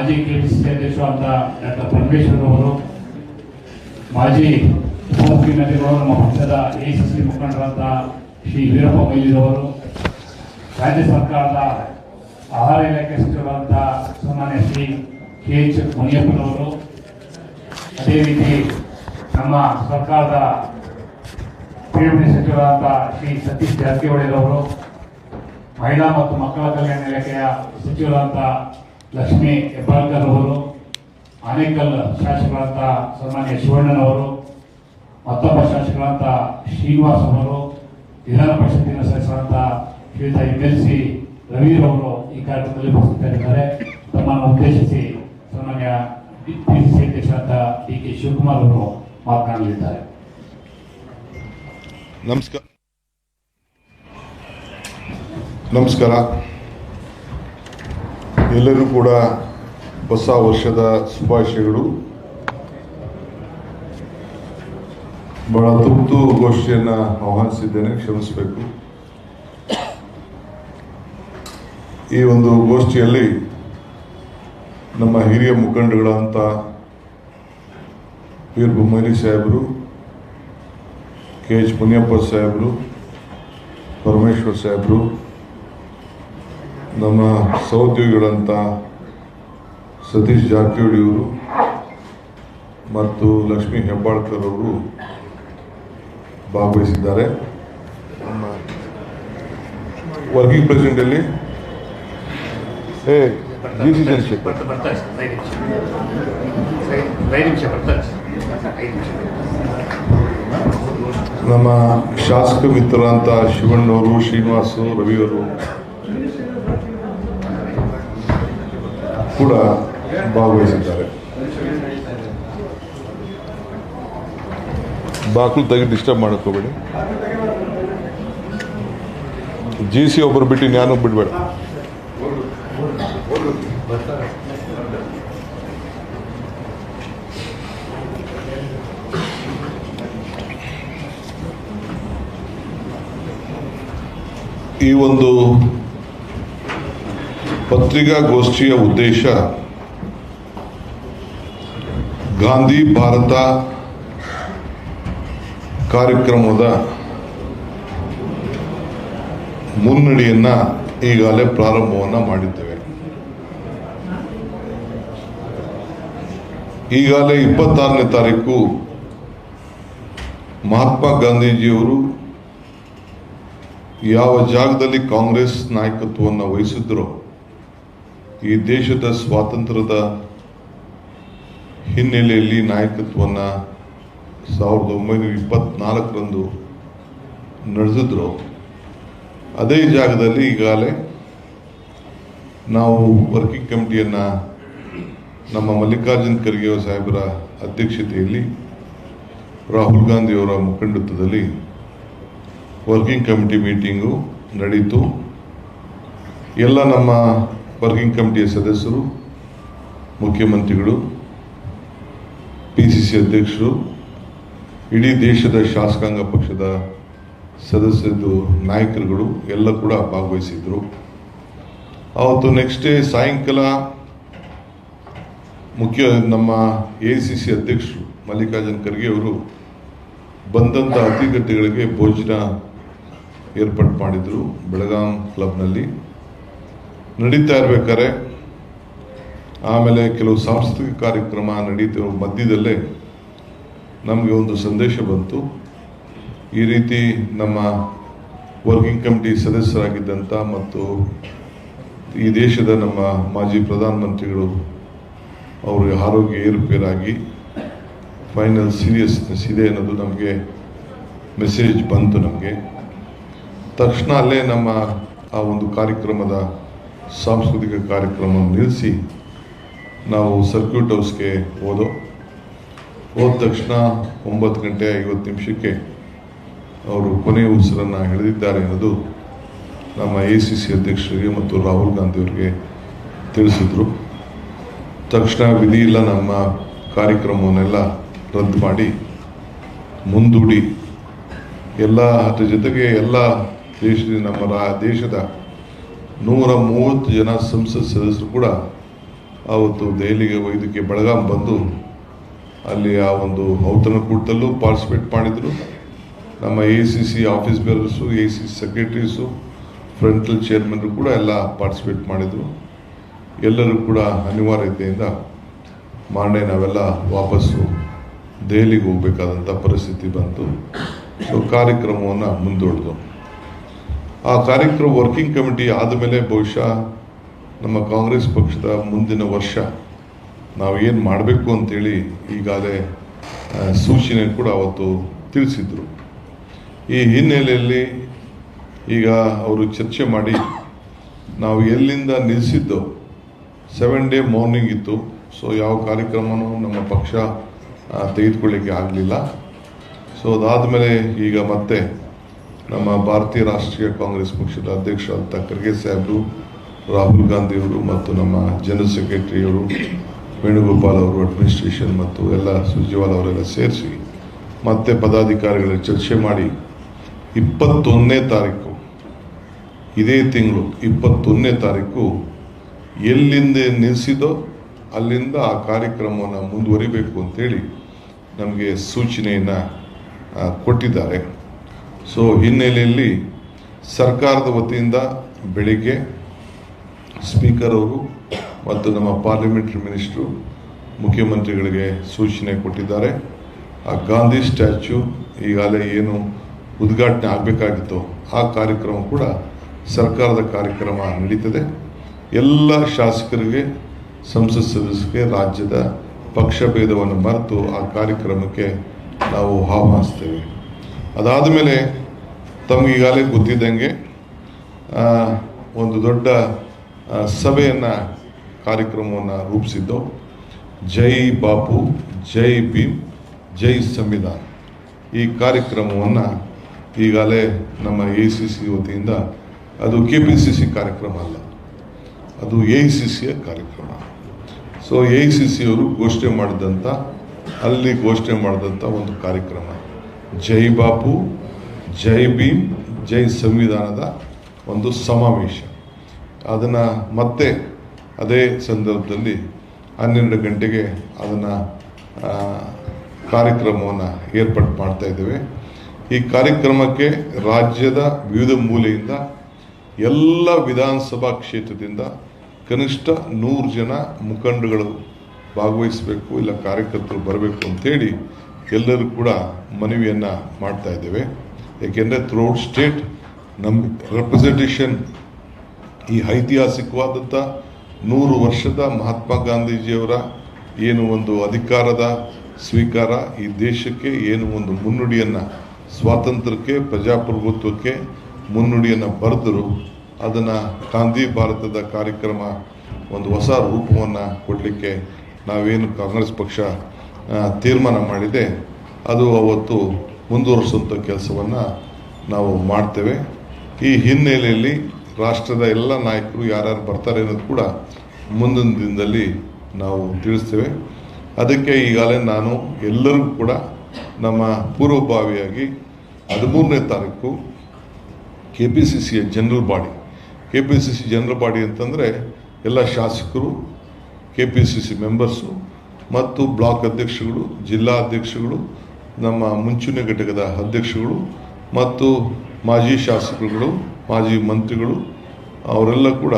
ಮಾಜಿ ಕೆಪಿಸಿಸಿ ಅಧ್ಯಕ್ಷರಾದ ಡಾಕ್ಟರ್ ಪರಮೇಶ್ವರ್ ಅವರು, ಮಾಜಿ ಉಪಮುಖ್ಯಮಂತ್ರಿಗಳು, ನಮ್ಮ ಪಕ್ಷದ ಎಐಸಿಸಿ ಮುಖಂಡರಾದ ಶ್ರೀ ವೀರಪ್ಪ ಮೊಯ್ಲಿರವರು, ರಾಜ್ಯ ಸರ್ಕಾರದ ಆಹಾರ ಇಲಾಖೆ ಸಚಿವರಾದ ಸನ್ಮಾನ್ಯ ಶ್ರೀ KH ಮುನಿಯಪ್ಪನವರು, ಅದೇ ರೀತಿ ನಮ್ಮ ಸರ್ಕಾರದ ಪಿಎಂಡಿ ಸಚಿವರಾದ ಶ್ರೀ ಸತೀಶ್ ಜಾರಕಿಹೊಳಿರವರು, ಮಹಿಳಾ ಮತ್ತು ಮಕ್ಕಳ ಕಲ್ಯಾಣ ಇಲಾಖೆಯ ಸಚಿವರಾದ ಲಕ್ಷ್ಮೀ ಹೆಬ್ಬಾಳ್ಕರ್ ಅವರು, ಆನೇಕಲ್ ಶಾಸಕರಾದ ಸನ್ಮಾನ್ಯ ಶಿವಣ್ಣನವರು, ಮತ್ತೊಬ್ಬ ಶಾಸಕರಾದ ಶ್ರೀನಿವಾಸ್ ಅವರು, ವಿಧಾನ ಪರಿಷತ್ತಿನ ಸದಸ್ಯರಾದ ಶ್ರೀಯುತ MLC ರವಿರವರು ಈ ಕಾರ್ಯಕ್ರಮದಲ್ಲಿ ಉಪಸ್ಥಿತರಿದ್ದಾರೆ. ತಮ್ಮನ್ನು ಉದ್ದೇಶಿಸಿ ಸನ್ಮಾನ್ಯ PCC ಅಧ್ಯಕ್ಷರಾದ DK ಶಿವಕುಮಾರ್ ಅವರು ಮಾತನಾಡಲಿದ್ದಾರೆ. ನಮಸ್ಕಾರ. ಎಲ್ಲರೂ ಕೂಡ ಹೊಸ ವರ್ಷದ ಶುಭಾಶಯಗಳು. ಬಹಳ ತುರ್ತು ಗೋಷ್ಠಿಯನ್ನು ಆಹ್ವಾನಿಸಿದ್ದೇನೆ, ಕ್ಷಮಿಸಬೇಕು. ಈ ಒಂದು ಗೋಷ್ಠಿಯಲ್ಲಿ ನಮ್ಮ ಹಿರಿಯ ಮುಖಂಡಗಳಂತ ವೀರಪ್ಪ ಮೊಯ್ಲಿ ಸಾಹೇಬರು, KH ಮುನಿಯಪ್ಪ ಸಾಹೇಬರು, ಪರಮೇಶ್ವರ್ ಸಾಹೇಬರು, ನಮ್ಮ ಸಹೋದ್ಯೋಗಿಗಳಂತ ಸತೀಶ್ ಜಾರಕಿಹೊಳಿ ಅವರು ಮತ್ತು ಲಕ್ಷ್ಮೀ ಹೆಬ್ಬಾಳ್ಕರ್ ಅವರು ಭಾಗವಹಿಸಿದ್ದಾರೆ. ನಮ್ಮ ವರ್ಕಿಂಗ್ ಪ್ರೆಸಿಡೆಂಟಲ್ಲಿ ನಮ್ಮ ಶಾಸಕ ಮಿತ್ರರಂತ ಶಿವಣ್ಣವರು, ಶ್ರೀನಿವಾಸು, ರವಿಯವರು ಕೂಡ ಭಾಗವಹಿಸಿದ್ದಾರೆ. ಬಾಕ್ಲು ತೆಗೆದು ಡಿಸ್ಟರ್ಬ್ ಮಾಡೋಕೋಬೇಡಿ. GC ಒಬ್ಬರು ಬಿಟ್ಟು ನಾನು ಬಿಡಬೇಡ. ಈ ಒಂದು ಪತ್ರಿಕಾಗೋಷ್ಠಿಯ ಉದ್ದೇಶ ಗಾಂಧಿ ಭಾರತ ಕಾರ್ಯಕ್ರಮದ ಮುನ್ನಡೆಯನ್ನು ಈಗಾಗಲೇ ಪ್ರಾರಂಭವನ್ನು ಮಾಡಿದ್ದೇವೆ. ಈಗಾಗಲೇ 26ನೇ ತಾರೀಕು ಮಹಾತ್ಮ ಗಾಂಧೀಜಿಯವರು ಯಾವ ಜಾಗದಲ್ಲಿ ಕಾಂಗ್ರೆಸ್ ನಾಯಕತ್ವವನ್ನು ವಹಿಸಿದ್ರೋ ಈ ದೇಶದ ಸ್ವಾತಂತ್ರ್ಯದ ಹಿನ್ನೆಲೆಯಲ್ಲಿ ನಾಯಕತ್ವವನ್ನು 1924ರಂದು ನಡೆಸಿದ್ರು. ಅದೇ ಜಾಗದಲ್ಲಿ ಈಗಾಗಲೇ ನಾವು ವರ್ಕಿಂಗ್ ಕಮಿಟಿಯನ್ನು ನಮ್ಮ ಮಲ್ಲಿಕಾರ್ಜುನ್ ಖರ್ಗೆ ಸಾಹೇಬರ ಅಧ್ಯಕ್ಷತೆಯಲ್ಲಿ ರಾಹುಲ್ ಗಾಂಧಿಯವರ ಮುಖಂಡತ್ವದಲ್ಲಿ ವರ್ಕಿಂಗ್ ಕಮಿಟಿ ಮೀಟಿಂಗು ನಡೀತು. ಎಲ್ಲ ನಮ್ಮ ವರ್ಕಿಂಗ್ ಕಮಿಟಿಯ ಸದಸ್ಯರು, ಮುಖ್ಯಮಂತ್ರಿಗಳು, PCC ಅಧ್ಯಕ್ಷರು, ಇಡೀ ದೇಶದ ಶಾಸಕಾಂಗ ಪಕ್ಷದ ಸದಸ್ಯರು, ನಾಯಕರುಗಳು ಎಲ್ಲ ಕೂಡ ಭಾಗವಹಿಸಿದ್ರು. ಅವತ್ತು ನೆಕ್ಸ್ಟ್ ಡೇ ಸಾಯಂಕಾಲ ನಮ್ಮ AICC ಅಧ್ಯಕ್ಷರು ಮಲ್ಲಿಕಾರ್ಜುನ್ ಖರ್ಗೆ ಅವರು ಬಂದಂಥ ಅತಿಥಿಗಳಿಗೆ ಭೋಜನ ಏರ್ಪಾಡು ಮಾಡಿದರು. ಬೆಳಗಾಂ ಕ್ಲಬ್ನಲ್ಲಿ ನಡೀತಾ ಇರಬೇಕಾದ್ರೆ ಆಮೇಲೆ ಕೆಲವು ಸಾಂಸ್ಕೃತಿಕ ಕಾರ್ಯಕ್ರಮ ನಡೀತಿರೋ ಮಧ್ಯದಲ್ಲೇ ನಮಗೆ ಒಂದು ಸಂದೇಶ ಬಂತು. ಈ ರೀತಿ ನಮ್ಮ ವರ್ಕಿಂಗ್ ಕಮಿಟಿ ಸದಸ್ಯರಾಗಿದ್ದಂಥ ಮತ್ತು ಈ ದೇಶದ ನಮ್ಮ ಮಾಜಿ ಪ್ರಧಾನಮಂತ್ರಿಗಳು ಅವರ ಆರೋಗ್ಯ ಏರುಪೇರಾಗಿ ಫೈನಲ್ ಸೀರಿಯಸ್ನೆಸ್ ಇದೆ ಅನ್ನೋದು ನಮಗೆ ಮೆಸೇಜ್ ಬಂತು. ನಮಗೆ ತಕ್ಷಣ ಅಲ್ಲೇ ನಮ್ಮ ಆ ಒಂದು ಕಾರ್ಯಕ್ರಮದ ಸಾಂಸ್ಕೃತಿಕ ಕಾರ್ಯಕ್ರಮ ನಿಲ್ಲಿಸಿ ನಾವು ಸರ್ಕ್ಯೂಟ್ ಹೌಸ್ಗೆ ಹೋದ ತಕ್ಷಣ 9:50 ಅವರು ಕೊನೆಯ ಉಸಿರನ್ನು ಹಿಡಿದಿದ್ದಾರೆ ಅನ್ನೋದು ನಮ್ಮ AICC ಅಧ್ಯಕ್ಷರಿಗೆ ಮತ್ತು ರಾಹುಲ್ ಗಾಂಧಿ ಅವರಿಗೆ ತಿಳಿಸಿದ್ರು. ತಕ್ಷಣ ವಿಧಿ ಇಲ್ಲ, ನಮ್ಮ ಕಾರ್ಯಕ್ರಮವನ್ನೆಲ್ಲ ರದ್ದು ಮಾಡಿ ಮುಂದೂಡಿ ಅದ್ರ ಜೊತೆಗೆ ಎಲ್ಲ ನಮ್ಮ ದೇಶದ 130 ಜನ ಸಂಸತ್ ಸದಸ್ಯರು ಕೂಡ ಆವತ್ತು ದೆಹಲಿಗೆ ಇದಕ್ಕೆ ಬೆಳಗಾಂ ಬಂದು ಅಲ್ಲಿ ಆ ಒಂದು ಔತಣಕೂಟದಲ್ಲೂ ಪಾರ್ಟಿಸಿಪೇಟ್ ಮಾಡಿದರು. ನಮ್ಮ ACC office bearers, ACC secretaries, frontal ಚೇರ್ಮನ್ರು ಕೂಡ ಎಲ್ಲ ಪಾರ್ಟಿಸಿಪೇಟ್ ಮಾಡಿದರು. ಎಲ್ಲರೂ ಕೂಡ ಅನಿವಾರ್ಯತೆಯಿಂದ ಮಾರನೇ ನಾವೆಲ್ಲ ವಾಪಸ್ಸು ದೆಹಲಿಗೆ ಹೋಗಬೇಕಾದಂಥ ಪರಿಸ್ಥಿತಿ ಬಂತು. ಸೊ ಕಾರ್ಯಕ್ರಮವನ್ನು ಮುಂದೂಡಿದು. ಆ ಕಾರ್ಯಕ್ರಮ ವರ್ಕಿಂಗ್ ಕಮಿಟಿ ಆದಮೇಲೆ ಬಹುಶಃ ನಮ್ಮ ಕಾಂಗ್ರೆಸ್ ಪಕ್ಷದ ಮುಂದಿನ ವರ್ಷ ನಾವು ಏನು ಮಾಡಬೇಕು ಅಂತೇಳಿ ಈಗಾಗಲೇ ಸೂಚನೆ ಕೂಡ ಅವತ್ತು ತಿಳಿಸಿದರು. ಈ ಹಿನ್ನೆಲೆಯಲ್ಲಿ ಈಗ ಅವರು ಚರ್ಚೆ ಮಾಡಿ ನಾವು ಎಲ್ಲಿಂದ ನಿಲ್ಲಿಸಿದ್ದೋ 7 ಡೇ ಮಾರ್ನಿಂಗ್ ಇತ್ತು. ಸೊ ಯಾವ ಕಾರ್ಯಕ್ರಮನೂ ನಮ್ಮ ಪಕ್ಷ ತೆಗೆದುಕೊಳ್ಳಿಕ್ಕೆ ಆಗಲಿಲ್ಲ. ಸೊ ಅದಾದಮೇಲೆ ಈಗ ಮತ್ತೆ ನಮ್ಮ ಭಾರತೀಯ ರಾಷ್ಟ್ರೀಯ ಕಾಂಗ್ರೆಸ್ ಪಕ್ಷದ ಅಧ್ಯಕ್ಷರಾದಂಥ ಖರ್ಗೆ ಸಾಹೇಬರು, ರಾಹುಲ್ ಗಾಂಧಿಯವರು ಮತ್ತು ನಮ್ಮ ಜನರಲ್ ಸೆಕ್ರೆಟರಿಯವರು ವೇಣುಗೋಪಾಲ್ ಅವರು, ಅಡ್ಮಿನಿಸ್ಟ್ರೇಷನ್ ಮತ್ತು ಎಲ್ಲ ಸುರ್ಜೇವಾಲಾ ಅವರೆಲ್ಲ ಸೇರಿಸಿ ಮತ್ತೆ ಪದಾಧಿಕಾರಿಗಳ ಚರ್ಚೆ ಮಾಡಿ 21ನೇ ತಾರೀಕು, ಇದೇ ತಿಂಗಳು 21ನೇ ತಾರೀಕು ಎಲ್ಲಿಂದ ನಿಲ್ಲಿಸಿದೋ ಅಲ್ಲಿಂದ ಆ ಕಾರ್ಯಕ್ರಮವನ್ನು ಮುಂದುವರಿಬೇಕು ಅಂತೇಳಿ ನಮಗೆ ಸೂಚನೆಯನ್ನು ಕೊಟ್ಟಿದ್ದಾರೆ. ಸೊ ಹಿನ್ನೆಲೆಯಲ್ಲಿ ಸರ್ಕಾರದ ವತಿಯಿಂದ ಬೆಳಿಗ್ಗೆ ಸ್ಪೀಕರ್ ಅವರು ಮತ್ತು ನಮ್ಮ ಪಾರ್ಲಿಮೆಂಟರಿ ಮಿನಿಸ್ಟ್ರು ಮುಖ್ಯಮಂತ್ರಿಗಳಿಗೆ ಸೂಚನೆ ಕೊಟ್ಟಿದ್ದಾರೆ. ಆ ಗಾಂಧಿ ಸ್ಟ್ಯಾಚ್ಯೂ ಈಗಾಗಲೇ ಏನು ಉದ್ಘಾಟನೆ ಆಗಬೇಕಾಗಿತ್ತು ಆ ಕಾರ್ಯಕ್ರಮ ಕೂಡ ಸರ್ಕಾರದ ಕಾರ್ಯಕ್ರಮ ನಡೀತದೆ. ಎಲ್ಲ ಶಾಸಕರಿಗೆ, ಸಂಸತ್ ಸದಸ್ಯರಿಗೆ ರಾಜ್ಯದ ಪಕ್ಷ ಭೇದವನ್ನು ಮರೆತು ಆ ಕಾರ್ಯಕ್ರಮಕ್ಕೆ ನಾವು ಆಹ್ವಾನಿಸ್ತೇವೆ. ಅದಾದ ಮೇಲೆ ತಮಗೀಗಾಗಲೇ ಗೊತ್ತಿದ್ದಂಗೆ ಒಂದು ದೊಡ್ಡ ಸಭೆಯನ್ನು ಕಾರ್ಯಕ್ರಮವನ್ನು ರೂಪಿಸಿದ್ದು. ಜೈ ಬಾಪು, ಜೈ ಭೀಮ್, ಜೈ ಸಂವಿಧಾನ ಈ ಕಾರ್ಯಕ್ರಮವನ್ನು ಈಗಾಗಲೇ ನಮ್ಮ ACC ವತಿಯಿಂದ, ಅದು KPCC ಕಾರ್ಯಕ್ರಮ ಅಲ್ಲ, ಅದು AICCಯ ಕಾರ್ಯಕ್ರಮ. ಸೊ AICC ಅವರು ಘೋಷಣೆ ಮಾಡಿದಂಥ ಒಂದು ಕಾರ್ಯಕ್ರಮ ಜೈ ಬಾಪು, ಜೈ ಭೀಮ್, ಜೈ ಸಂವಿಧಾನದ ಒಂದು ಸಮಾವೇಶ. ಅದನ್ನು ಮತ್ತೆ ಅದೇ ಸಂದರ್ಭದಲ್ಲಿ 12 ಗಂಟೆಗೆ ಅದನ್ನು ಕಾರ್ಯಕ್ರಮವನ್ನು ಏರ್ಪಾಡು ಮಾಡ್ತಾ ಇದ್ದೇವೆ. ಈ ಕಾರ್ಯಕ್ರಮಕ್ಕೆ ರಾಜ್ಯದ ವಿವಿಧ ಮೂಲೆಯಿಂದ ಎಲ್ಲ ವಿಧಾನಸಭಾ ಕ್ಷೇತ್ರದಿಂದ ಕನಿಷ್ಠ 100 ಜನ ಮುಖಂಡಗಳು ಭಾಗವಹಿಸಬೇಕು, ಇಲ್ಲ ಕಾರ್ಯಕರ್ತರು ಬರಬೇಕು ಅಂತೇಳಿ ಎಲ್ಲರೂ ಕೂಡ ಮನವಿಯನ್ನು ಮಾಡ್ತಾ ಇದ್ದೇವೆ. ಏಕೆಂದರೆ ಥ್ರೂಔಟ್ ಸ್ಟೇಟ್ ನಮ್ಮ ರೆಪ್ರೆಸೆಂಟೇಷನ್ ಈ ಐತಿಹಾಸಿಕವಾದಂಥ 100 ವರ್ಷದ ಮಹಾತ್ಮ ಗಾಂಧೀಜಿಯವರ ಏನು ಒಂದು ಅಧಿಕಾರದ ಸ್ವೀಕಾರ, ಈ ದೇಶಕ್ಕೆ ಏನು ಒಂದು ಮುನ್ನುಡಿಯನ್ನು, ಸ್ವಾತಂತ್ರ್ಯಕ್ಕೆ, ಪ್ರಜಾಪ್ರಭುತ್ವಕ್ಕೆ ಮುನ್ನುಡಿಯನ್ನು ಬರೆದರು, ಅದನ್ನು ಗಾಂಧಿ ಭಾರತದ ಕಾರ್ಯಕ್ರಮ ಒಂದು ಹೊಸ ರೂಪವನ್ನು ಕೊಡಲಿಕ್ಕೆ ನಾವೇನು ಕಾಂಗ್ರೆಸ್ ಪಕ್ಷ ತೀರ್ಮಾನ ಮಾಡಿದೆ ಅದು ಅವತ್ತು ಮುಂದುವರಿಸುವಂಥ ಕೆಲಸವನ್ನು ನಾವು ಮಾಡ್ತೇವೆ. ಈ ಹಿನ್ನೆಲೆಯಲ್ಲಿ ರಾಷ್ಟ್ರದ ಎಲ್ಲ ನಾಯಕರು ಯಾರ್ಯಾರು ಬರ್ತಾರೆ ಅನ್ನೋದು ಕೂಡ ಮುಂದಿನ ದಿನದಲ್ಲಿ ನಾವು ತಿಳಿಸ್ತೇವೆ. ಅದಕ್ಕೆ ಈಗಾಗಲೇ ನಾನು ಎಲ್ಲರಿಗೂ ಕೂಡ ನಮ್ಮ ಪೂರ್ವಭಾವಿಯಾಗಿ 13ನೇ ತಾರೀಕು KPCCಯ general body, KPCC general body ಅಂತಂದರೆ ಎಲ್ಲ ಶಾಸಕರು, KPCC ಮೆಂಬರ್ಸು ಮತ್ತು ಬ್ಲಾಕ್ ಅಧ್ಯಕ್ಷಗಳು, ಜಿಲ್ಲಾ ಅಧ್ಯಕ್ಷಗಳು, ನಮ್ಮ ಮುಂಚೂಣಿ ಘಟಕದ ಅಧ್ಯಕ್ಷಗಳು ಮತ್ತು ಮಾಜಿ ಶಾಸಕರುಗಳು, ಮಾಜಿ ಮಂತ್ರಿಗಳು, ಅವರೆಲ್ಲ ಕೂಡ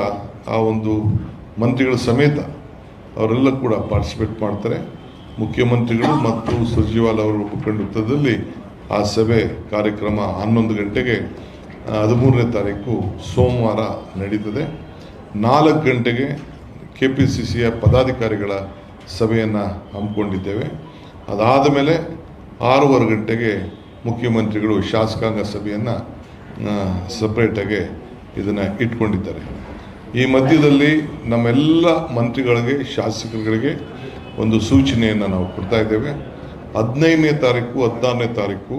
ಆ ಒಂದು ಮಂತ್ರಿಗಳ ಸಮೇತ ಅವರೆಲ್ಲ ಕೂಡ ಪಾರ್ಟಿಸಿಪೇಟ್ ಮಾಡ್ತಾರೆ. ಮುಖ್ಯಮಂತ್ರಿಗಳು ಮತ್ತು ಸುರ್ಜೇವಾಲಾ ಅವರ ಮುಖಂಡತ್ವದಲ್ಲಿ ಆ ಸಭೆ ಕಾರ್ಯಕ್ರಮ 11 ಗಂಟೆಗೆ 13ನೇ ತಾರೀಕು ಸೋಮವಾರ ನಡೀತದೆ. 4 ಗಂಟೆಗೆ KPCCಯ ಪದಾಧಿಕಾರಿಗಳ ಸಭೆಯನ್ನು ಹಮ್ಮಿಕೊಂಡಿದ್ದೇವೆ. ಅದಾದ ಮೇಲೆ 6:15 ಗಂಟೆಗೆ ಮುಖ್ಯಮಂತ್ರಿಗಳು ಶಾಸಕಾಂಗ ಸಭೆಯನ್ನು ಸಪ್ರೇಟಾಗಿ ಇದನ್ನು ಇಟ್ಕೊಂಡಿದ್ದಾರೆ. ಈ ಮಧ್ಯದಲ್ಲಿ ನಮ್ಮೆಲ್ಲ ಮಂತ್ರಿಗಳಿಗೆ, ಶಾಸಕರುಗಳಿಗೆ ಒಂದು ಸೂಚನೆಯನ್ನು ನಾವು ಕೊಡ್ತಾ ಇದ್ದೇವೆ. 15ನೇ ತಾರೀಕು 16ನೇ ತಾರೀಕು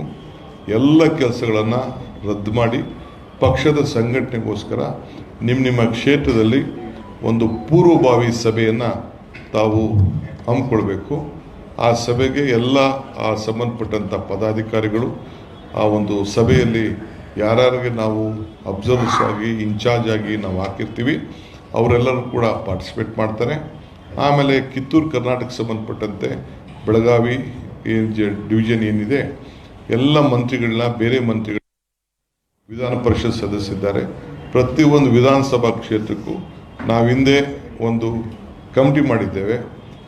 ಎಲ್ಲ ಕೆಲಸಗಳನ್ನು ರದ್ದು ಮಾಡಿ ಪಕ್ಷದ ಸಂಘಟನೆಗೋಸ್ಕರ ನಿಮ್ಮ ಕ್ಷೇತ್ರದಲ್ಲಿ ಒಂದು ಪೂರ್ವಭಾವಿ ಸಭೆಯನ್ನು ತಾವು ಹಮ್ಮಿಕೊಳ್ಬೇಕು. ಆ ಸಭೆಗೆ ಎಲ್ಲ ಆ ಸಂಬಂಧಪಟ್ಟಂಥ ಪದಾಧಿಕಾರಿಗಳು ಆ ಒಂದು ಸಭೆಯಲ್ಲಿ ಯಾರ್ಯಾರಿಗೆ ನಾವು ಅಬ್ಸರ್ವರ್ಸ್ ಆಗಿ, ಇನ್ಚಾರ್ಜ್ ಆಗಿ ನಾವು ಹಾಕಿರ್ತೀವಿ ಅವರೆಲ್ಲರೂ ಕೂಡ ಪಾರ್ಟಿಸಿಪೇಟ್ ಮಾಡ್ತಾರೆ. ಆಮೇಲೆ ಕಿತ್ತೂರು ಕರ್ನಾಟಕಕ್ಕೆ ಸಂಬಂಧಪಟ್ಟಂತೆ ಬೆಳಗಾವಿ ಡಿವಿಷನ್ ಏನಿದೆ ಎಲ್ಲ ಮಂತ್ರಿಗಳನ್ನ ಬೇರೆ ಮಂತ್ರಿಗಳು ವಿಧಾನ ಪರಿಷತ್ ಸದಸ್ಯರಿದ್ದಾರೆ. ಪ್ರತಿಯೊಂದು ವಿಧಾನಸಭಾ ಕ್ಷೇತ್ರಕ್ಕೂ ನಾವು ಹಿಂದೆ ಒಂದು ಕಮಿಟಿ ಮಾಡಿದ್ದೇವೆ.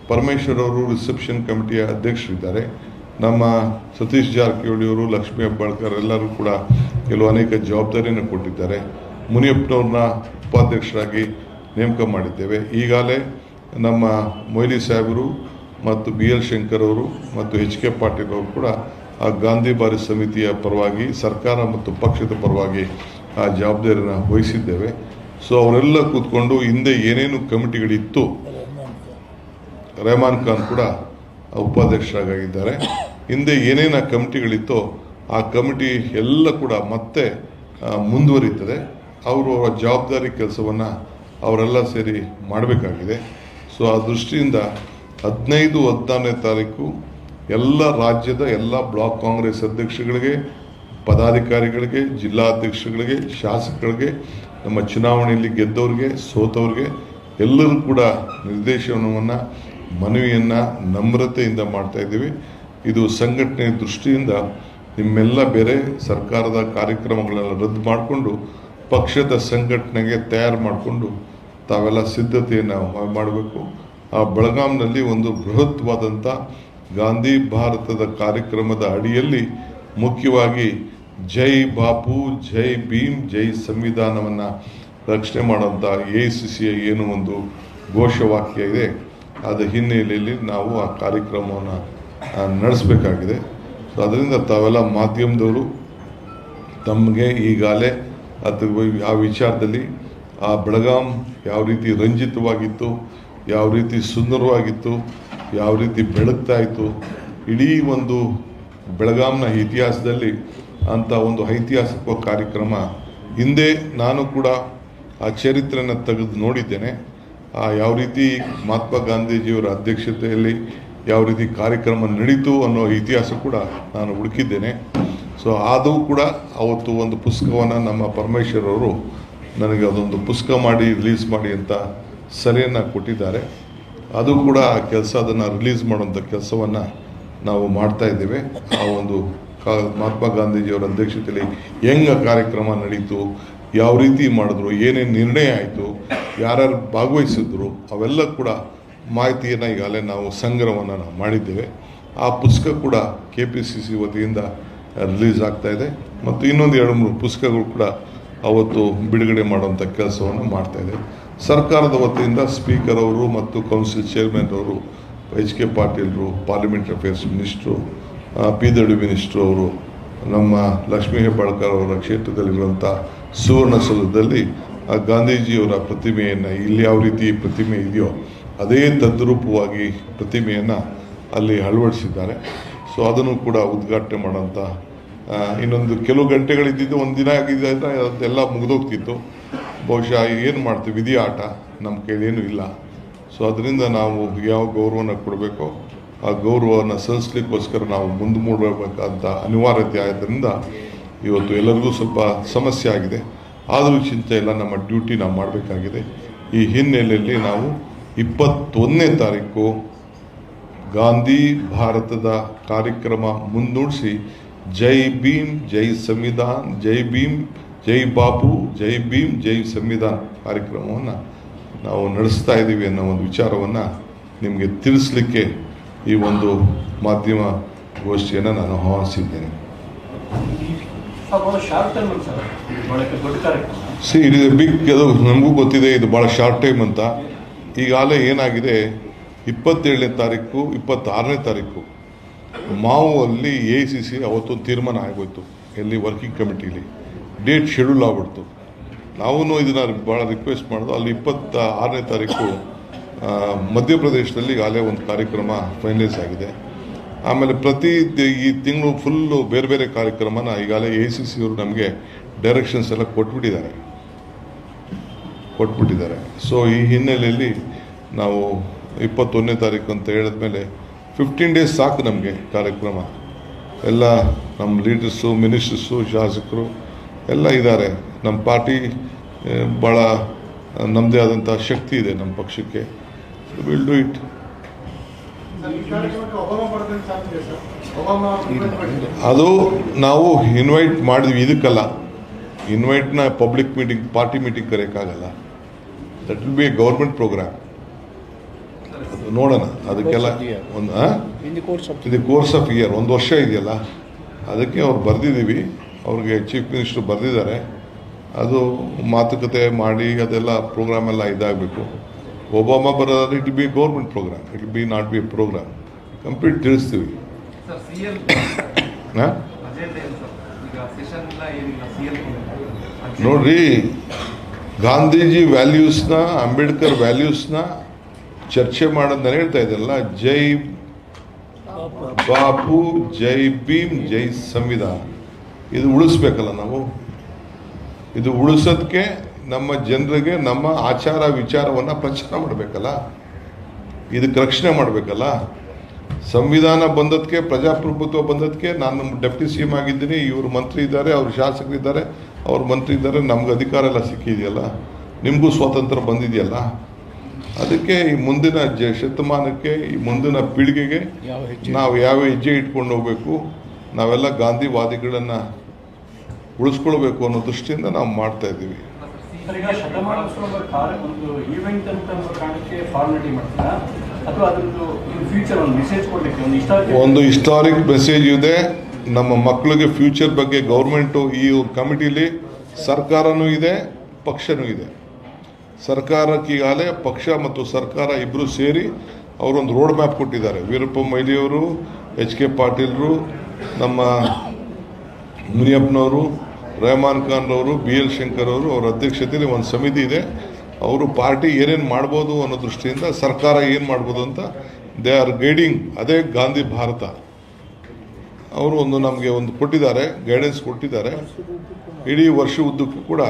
ಪರಮೇಶ್ವರ್ ಅವರು ರಿಸೆಪ್ಷನ್ ಕಮಿಟಿಯ ಅಧ್ಯಕ್ಷರಿದ್ದಾರೆ. ನಮ್ಮ ಸತೀಶ್ ಜಾರಕಿಹೊಳಿ ಅವರು, ಲಕ್ಷ್ಮೀ ಹೆಬ್ಬಾಳ್ಕರ್ ಎಲ್ಲರೂ ಕೂಡ ಅನೇಕ ಜವಾಬ್ದಾರಿಯನ್ನು ಕೊಟ್ಟಿದ್ದಾರೆ. ಮುನಿಯಪ್ಪನವ್ರನ್ನ ಉಪಾಧ್ಯಕ್ಷರಾಗಿ ನೇಮಕ ಮಾಡಿದ್ದೇವೆ. ಈಗಾಗಲೇ ನಮ್ಮ ಮೊಯ್ಲಿ ಸಾಹೇಬರು ಮತ್ತು BL ಶಂಕರ್ ಅವರು ಮತ್ತು HK ಪಾಟೀಲ್ ಅವರು ಕೂಡ ಆ ಗಾಂಧಿ ಬಾರಿ ಸಮಿತಿಯ ಪರವಾಗಿ ಸರ್ಕಾರ ಮತ್ತು ಪಕ್ಷದ ಪರವಾಗಿ ಆ ಜವಾಬ್ದಾರಿಯನ್ನು ವಹಿಸಿದ್ದೇವೆ. ಸೊ ಅವರೆಲ್ಲ ಕೂತ್ಕೊಂಡು ಹಿಂದೆ ಏನೇನು ಕಮಿಟಿಗಳಿತ್ತು, ರೆಹಮಾನ್ ಖಾನ್ ಕೂಡ ಉಪಾಧ್ಯಕ್ಷರಾಗಿದ್ದಾರೆ. ಹಿಂದೆ ಏನೇನು ಆ ಕಮಿಟಿಗಳಿತ್ತೋ ಆ ಕಮಿಟಿ ಎಲ್ಲ ಕೂಡ ಮತ್ತೆ ಮುಂದುವರಿತದೆ. ಅವರು ಅವರ ಜವಾಬ್ದಾರಿ ಕೆಲಸವನ್ನು ಅವರೆಲ್ಲ ಸೇರಿ ಮಾಡಬೇಕಾಗಿದೆ. ಸೊ ಆ ದೃಷ್ಟಿಯಿಂದ 15-16ನೇ ತಾರೀಕು ಎಲ್ಲ ರಾಜ್ಯದ ಎಲ್ಲ ಬ್ಲಾಕ್ ಕಾಂಗ್ರೆಸ್ ಅಧ್ಯಕ್ಷಗಳಿಗೆ, ಪದಾಧಿಕಾರಿಗಳಿಗೆ, ಜಿಲ್ಲಾಧ್ಯಕ್ಷಗಳಿಗೆ, ಶಾಸಕರಿಗೆ, ನಮ್ಮ ಚುನಾವಣೆಯಲ್ಲಿ ಗೆದ್ದವ್ರಿಗೆ, ಸೋತವ್ರಿಗೆ ಎಲ್ಲರೂ ಕೂಡ ನಿರ್ದೇಶನವನ್ನು, ಮನವಿಯನ್ನು ನಮ್ರತೆಯಿಂದ ಮಾಡ್ತಾ ಇದ್ದೀವಿ. ಇದು ಸಂಘಟನೆ ದೃಷ್ಟಿಯಿಂದ ನಿಮ್ಮೆಲ್ಲ ಬೇರೆ ಸರ್ಕಾರದ ಕಾರ್ಯಕ್ರಮಗಳೆಲ್ಲ ರದ್ದು ಮಾಡಿಕೊಂಡು ಪಕ್ಷದ ಸಂಘಟನೆಗೆ ತಯಾರು ಮಾಡಿಕೊಂಡು ತಾವೆಲ್ಲ ಸಿದ್ಧತೆಯನ್ನು ಮಾಡಬೇಕು. ಆ ಬೆಳಗಾಂನಲ್ಲಿ ಒಂದು ಬೃಹತ್ವಾದಂಥ ಗಾಂಧಿ ಭಾರತದ ಕಾರ್ಯಕ್ರಮದ ಅಡಿಯಲ್ಲಿ ಮುಖ್ಯವಾಗಿ ಜೈ ಬಾಪು, ಜೈ ಭೀಮ್, ಜೈ ಸಂವಿಧಾನವನ್ನು ರಕ್ಷಣೆ ಮಾಡುವಂಥ AICCಯ ಏನು ಒಂದು ಘೋಷವಾಕ್ಯ ಇದೆ, ಅದರ ಹಿನ್ನೆಲೆಯಲ್ಲಿ ನಾವು ಆ ಕಾರ್ಯಕ್ರಮವನ್ನು ನಡೆಸಬೇಕಾಗಿದೆ. ಸೊ ಅದರಿಂದ ತಾವೆಲ್ಲ ಮಾಧ್ಯಮದವರು ತಮಗೆ ಈಗಾಗಲೇ ಆ ವಿಚಾರದಲ್ಲಿ ಆ ಬೆಳಗಾಂ ಯಾವ ರೀತಿ ರಂಜಿತವಾಗಿತ್ತು, ಯಾವ ರೀತಿ ಸುಂದರವಾಗಿತ್ತು, ಯಾವ ರೀತಿ ಬೆಳಗ್ತಾ ಇತ್ತು, ಇಡೀ ಒಂದು ಬೆಳಗಾಂನ ಇತಿಹಾಸದಲ್ಲಿ ಅಂಥ ಒಂದು ಐತಿಹಾಸಿಕ ಕಾರ್ಯಕ್ರಮ ಹಿಂದೆ ನಾನು ಕೂಡ ಆ ಚರಿತ್ರೆಯನ್ನು ತೆಗೆದು ನೋಡಿದ್ದೇನೆ. ಯಾವ ರೀತಿ ಮಹಾತ್ಮ ಗಾಂಧೀಜಿಯವರ ಅಧ್ಯಕ್ಷತೆಯಲ್ಲಿ ಯಾವ ರೀತಿ ಕಾರ್ಯಕ್ರಮ ನಡೀತು ಅನ್ನೋ ಇತಿಹಾಸ ಕೂಡ ನಾನು ಹುಡುಕಿದ್ದೇನೆ. ಸೊ ಅದು ಕೂಡ ಅವತ್ತು ಒಂದು ಪುಸ್ತಕವನ್ನು ನಮ್ಮ ಪರಮೇಶ್ವರ್ ಅವರು ನನಗೆ ಅದೊಂದು ಪುಸ್ತಕ ಮಾಡಿ ರಿಲೀಸ್ ಮಾಡಿ ಅಂತ ಸಲಹೆಯನ್ನು ಕೊಟ್ಟಿದ್ದಾರೆ. ಅದು ಕೂಡ ಆ ಕೆಲಸ, ಅದನ್ನು ರಿಲೀಸ್ ಮಾಡುವಂಥ ಕೆಲಸವನ್ನು ನಾವು ಮಾಡ್ತಾ ಇದ್ದೇವೆ. ಆ ಒಂದು ಮಹಾತ್ಮ ಗಾಂಧೀಜಿಯವರ ಅಧ್ಯಕ್ಷತೆಯಲ್ಲಿ ಹೆಂಗೆ ಕಾರ್ಯಕ್ರಮ ನಡೀತು, ಯಾವ ರೀತಿ ಮಾಡಿದ್ರು, ಏನೇನು ನಿರ್ಣಯ ಆಯಿತು, ಯಾರ್ಯಾರು ಭಾಗವಹಿಸಿದ್ರು, ಅವೆಲ್ಲ ಕೂಡ ಮಾಹಿತಿಯನ್ನು ಈಗಾಗಲೇ ನಾವು ಸಂಗ್ರಹವನ್ನು ನಾವು ಮಾಡಿದ್ದೇವೆ. ಆ ಪುಸ್ತಕ ಕೂಡ KPCC ವತಿಯಿಂದ ರಿಲೀಸ್ ಆಗ್ತಾಯಿದೆ. ಮತ್ತು ಇನ್ನೊಂದು 2-3 ಪುಸ್ತಕಗಳು ಕೂಡ ಅವತ್ತು ಬಿಡುಗಡೆ ಮಾಡುವಂಥ ಕೆಲಸವನ್ನು ಮಾಡ್ತಾಯಿದೆ. ಸರ್ಕಾರದ ವತಿಯಿಂದ ಸ್ಪೀಕರ್ ಅವರು ಮತ್ತು ಕೌನ್ಸಿಲ್ ಚೇರ್ಮನ್ ಅವರು, HK ಪಾಟೀಲ್ರು, ಪಾರ್ಲಿಮೆಂಟರಿ ಅಫೇರ್ಸ್ ಮಿನಿಸ್ಟ್ರು, PW ಮಿನಿಸ್ಟ್ರು ಅವರು, ನಮ್ಮ ಲಕ್ಷ್ಮೀ ಹೆಬ್ಬಾಳ್ಕರ್ ಅವರ ಕ್ಷೇತ್ರದಲ್ಲಿರುವಂಥ ಸುವರ್ಣಸೌಧದಲ್ಲಿ ಆ ಗಾಂಧೀಜಿಯವರ ಪ್ರತಿಮೆಯನ್ನು, ಇಲ್ಲಿ ಯಾವ ರೀತಿ ಪ್ರತಿಮೆ ಇದೆಯೋ ಅದೇ ತದ್ರೂಪವಾಗಿ ಪ್ರತಿಮೆಯನ್ನು ಅಲ್ಲಿ ಅಳವಡಿಸಿದ್ದಾರೆ. ಸೊ ಅದನ್ನು ಕೂಡ ಉದ್ಘಾಟನೆ ಮಾಡೋಂಥ ಇನ್ನೊಂದು ಕೆಲವು ಗಂಟೆಗಳಿದ್ದಿದ್ದು, ಒಂದು ದಿನ ಆಗಿದೆ ಅಂದರೆ ಅದೆಲ್ಲ ಮುಗಿದೋಗ್ತಿತ್ತು. ಬಹುಶಃ ಏನು ಮಾಡ್ತೀವಿ, ವಿಧಿ ಆಟ, ನಮ್ಮ ಕೈಲೇನೂ ಇಲ್ಲ. ಸೊ ಅದರಿಂದ ನಾವು ಯಾವ ಗೌರವನ ಕೊಡಬೇಕೋ ಆ ಗೌರವವನ್ನು ಸಲ್ಲಿಸಲಿಕ್ಕೋಸ್ಕರ ನಾವು ಮುಂದೆ ಮೂಡಬೇಕಾದಂಥ ಅನಿವಾರ್ಯತೆ ಆದ್ದರಿಂದ ಇವತ್ತು ಎಲ್ಲರಿಗೂ ಸ್ವಲ್ಪ ಸಮಸ್ಯೆ ಆಗಿದೆ. ಆದರೂ ಚಿಂತೆ ಇಲ್ಲ, ನಮ್ಮ ಡ್ಯೂಟಿ ನಾವು ಮಾಡಬೇಕಾಗಿದೆ. ಈ ಹಿನ್ನೆಲೆಯಲ್ಲಿ ನಾವು 21ನೇ ತಾರೀಕು ಗಾಂಧಿ ಭಾರತದ ಕಾರ್ಯಕ್ರಮ ಮುನ್ನೂಡಿಸಿ ಜೈ ಭೀಮ್, ಜೈ ಸಂವಿಧಾನ್, ಜೈ ಭೀಮ್, ಜೈ ಬಾಪು, ಜೈ ಭೀಮ್, ಜೈ ಸಂವಿಧಾನ್ ಕಾರ್ಯಕ್ರಮವನ್ನು ನಾವು ನಡೆಸ್ತಾ ಇದ್ದೀವಿ ಅನ್ನೋ ಒಂದು ವಿಚಾರವನ್ನು ನಿಮಗೆ ತಿಳಿಸ್ಲಿಕ್ಕೆ ಈ ಒಂದು ಮಾಧ್ಯಮ ಗೋಷ್ಠಿಯನ್ನು ನಾನು ಆಹ್ವಾನಿಸಿದ್ದೇನೆ. ಇಟ್ ಇಸ್ ಎ ಬಿಗ್, ಅದು ನಮಗೂ ಗೊತ್ತಿದೆ, ಇದು ಭಾಳ ಶಾರ್ಟ್ ಟೈಮ್ ಅಂತ. ಈಗಾಗಲೇ ಏನಾಗಿದೆ, 27ನೇ ತಾರೀಕು 26ನೇ ತಾರೀಕು ಮಾವಲ್ಲಿ AICC ಅವತ್ತೊಂದು ತೀರ್ಮಾನ ಆಗೋಯ್ತು. ಎಲ್ಲಿ ವರ್ಕಿಂಗ್ ಕಮಿಟಿಲಿ ಡೇಟ್ ಶೆಡ್ಯೂಲ್ ಆಗ್ಬಿಡ್ತು. ನಾವು ಇದನ್ನು ಭಾಳ ರಿಕ್ವೆಸ್ಟ್ ಮಾಡೋದು. ಅಲ್ಲಿ 26ನೇ ತಾರೀಕು ಮಧ್ಯಪ್ರದೇಶದಲ್ಲಿ ಈಗಾಗಲೇ ಒಂದು ಕಾರ್ಯಕ್ರಮ ಫೈನಲೈಸ್ ಆಗಿದೆ. ಆಮೇಲೆ ಈ ತಿಂಗಳು ಫುಲ್ಲು ಬೇರೆ ಬೇರೆ ಕಾರ್ಯಕ್ರಮನ ಈಗಾಗಲೇ AICC ಅವರು ನಮಗೆ ಡೈರೆಕ್ಷನ್ಸ್ ಎಲ್ಲ ಕೊಟ್ಬಿಟ್ಟಿದ್ದಾರೆ. ಸೊ ಈ ಹಿನ್ನೆಲೆಯಲ್ಲಿ ನಾವು 21ನೇ ತಾರೀಕು ಅಂತ ಹೇಳಿದ್ಮೇಲೆ 15 ಡೇಸ್ ಸಾಕು ನಮಗೆ ಕಾರ್ಯಕ್ರಮ. ಎಲ್ಲ ನಮ್ಮ ಲೀಡರ್ಸು, ಮಿನಿಸ್ಟರ್ಸು, ಶಾಸಕರು ಎಲ್ಲ ಇದ್ದಾರೆ. ನಮ್ಮ ಪಾರ್ಟಿ ಭಾಳ ನಮ್ಮದೇ ಆದಂಥ ಶಕ್ತಿ ಇದೆ ನಮ್ಮ ಪಕ್ಷಕ್ಕೆ. Will do it. ಅದು ನಾವು ಇನ್ವೈಟ್ ಮಾಡಿದ್ವಿ, ಇದಕ್ಕಲ್ಲ. ಇನ್ವೈಟ್ನ ಪಬ್ಲಿಕ್ ಮೀಟಿಂಗ್, ಪಾರ್ಟಿ ಮೀಟಿಂಗ್ ಕರೆಯೋಕ್ಕಾಗಲ್ಲ. That will be a government programme. ಅದು ನೋಡೋಣ. ಅದಕ್ಕೆಲ್ಲ ಒಂದು ಇದು ಕೋರ್ಸ್ ಆಫ್ ಇಯರ್, 1 ವರ್ಷ ಇದೆಯಲ್ಲ, ಅದಕ್ಕೆ ಅವ್ರು ಬರೆದಿದ್ದೀವಿ. ಅವ್ರಿಗೆ ಚೀಫ್ ಮಿನಿಸ್ಟರ್ ಬರೆದಿದ್ದಾರೆ. ಅದು ಮಾತುಕತೆ ಮಾಡಿ ಅದೆಲ್ಲ ಪ್ರೋಗ್ರಾಮ್ ಎಲ್ಲ ಇದಾಗಬೇಕು. ಒಬಾಮಾ ಬರೋದಾದ್ರೆ it be government program, it be not be a program. Complete ತಿಳಿಸ್ತೀವಿ. ನೋಡ್ರಿ, ಗಾಂಧೀಜಿ ವ್ಯಾಲ್ಯೂಸ್ನ, ಅಂಬೇಡ್ಕರ್ ವ್ಯಾಲ್ಯೂಸ್ನ ಚರ್ಚೆ ಮಾಡೋದು ನಾನು ಹೇಳ್ತಾ ಇದ್ದಲ್ಲ. ಜೈ ಬಾಪು, ಜೈ ಭೀಮ್, ಜೈ ಸಂವಿಧಾನ. ಇದು ಉಳಿಸ್ಬೇಕಲ್ಲ ನಾವು. ಇದು ಉಳಿಸೋದಕ್ಕೆ ನಮ್ಮ ಜನರಿಗೆ ನಮ್ಮ ಆಚಾರ ವಿಚಾರವನ್ನು ಪ್ರಚಾರ ಮಾಡಬೇಕಲ್ಲ, ಇದಕ್ಕೆ ರಕ್ಷಣೆ ಮಾಡಬೇಕಲ್ಲ. ಸಂವಿಧಾನ ಬಂದದಕ್ಕೆ, ಪ್ರಜಾಪ್ರಭುತ್ವ ಬಂದದಕ್ಕೆ ನಾನು ಡೆಪ್ಟಿ ಸಿ ಎಂ ಆಗಿದ್ದೀನಿ, ಇವರು ಮಂತ್ರಿ ಇದ್ದಾರೆ, ಅವರು ಶಾಸಕರಿದ್ದಾರೆ, ಅವ್ರು ಮಂತ್ರಿ ಇದ್ದಾರೆ, ನಮ್ಗೆ ಅಧಿಕಾರ ಎಲ್ಲ ಸಿಕ್ಕಿದೆಯಲ್ಲ, ನಿಮಗೂ ಸ್ವಾತಂತ್ರ್ಯ ಬಂದಿದೆಯಲ್ಲ. ಅದಕ್ಕೆ ಈ ಮುಂದಿನ ಶತಮಾನಕ್ಕೆ, ಈ ಮುಂದಿನ ಪೀಳಿಗೆಗೆ ನಾವು ಯಾವ ಹೆಜ್ಜೆ ಇಟ್ಕೊಂಡು ಹೋಗ್ಬೇಕು, ನಾವೆಲ್ಲ ಗಾಂಧಿವಾದಿಗಳನ್ನು ಉಳಿಸ್ಕೊಳ್ಬೇಕು ಅನ್ನೋ ದೃಷ್ಟಿಯಿಂದ ನಾವು ಮಾಡ್ತಾ ಇದ್ದೀವಿ. ಒಂದು ಹಿಸ್ಟಾರಿಕ್ ಮೆಸೇಜ್ ಇದೆ. ನಮ್ಮ ಮಕ್ಕಳಿಗೆ ಫ್ಯೂಚರ್ ಬಗ್ಗೆ ಗೌರ್ಮೆಂಟು ಈ ಕಮಿಟಿಲಿ ಸರ್ಕಾರನೂ ಇದೆ, ಪಕ್ಷನೂ ಇದೆ. ಸರ್ಕಾರಕ್ಕೆ ಈಗಾಗಲೇ ಪಕ್ಷ ಮತ್ತು ಸರ್ಕಾರ ಇಬ್ಬರು ಸೇರಿ ಅವರೊಂದು ರೋಡ್ ಮ್ಯಾಪ್ ಕೊಟ್ಟಿದ್ದಾರೆ. ವೀರಪ್ಪ ಮೊಯ್ಲಿಯವರು, ಎಚ್ ಕೆ ಪಾಟೀಲ್ರು, ನಮ್ಮ ಮುನಿಯಪ್ಪನವರು, ರೆಹಮಾನ್ ಖಾನ್ ಅವರು, ಬಿ ಎಲ್ ಶಂಕರ್ ಅವರು, ಅವರ ಅಧ್ಯಕ್ಷತೆಯಲ್ಲಿ ಒಂದು ಸಮಿತಿ ಇದೆ. ಅವರು ಪಾರ್ಟಿ ಏನೇನು ಮಾಡ್ಬೋದು ಅನ್ನೋ ದೃಷ್ಟಿಯಿಂದ ಸರ್ಕಾರ ಏನು ಮಾಡ್ಬೋದು ಅಂತ ದೇ ಆರ್ ಗೈಡಿಂಗ್. ಅದೇ ಗಾಂಧಿ ಭಾರತ. ಅವರು ನಮಗೆ ಒಂದು ಕೊಟ್ಟಿದ್ದಾರೆ, ಗೈಡೆನ್ಸ್ ಕೊಟ್ಟಿದ್ದಾರೆ. ಇಡೀ ವರ್ಷ ಉದ್ದಕ್ಕೂ ಕೂಡ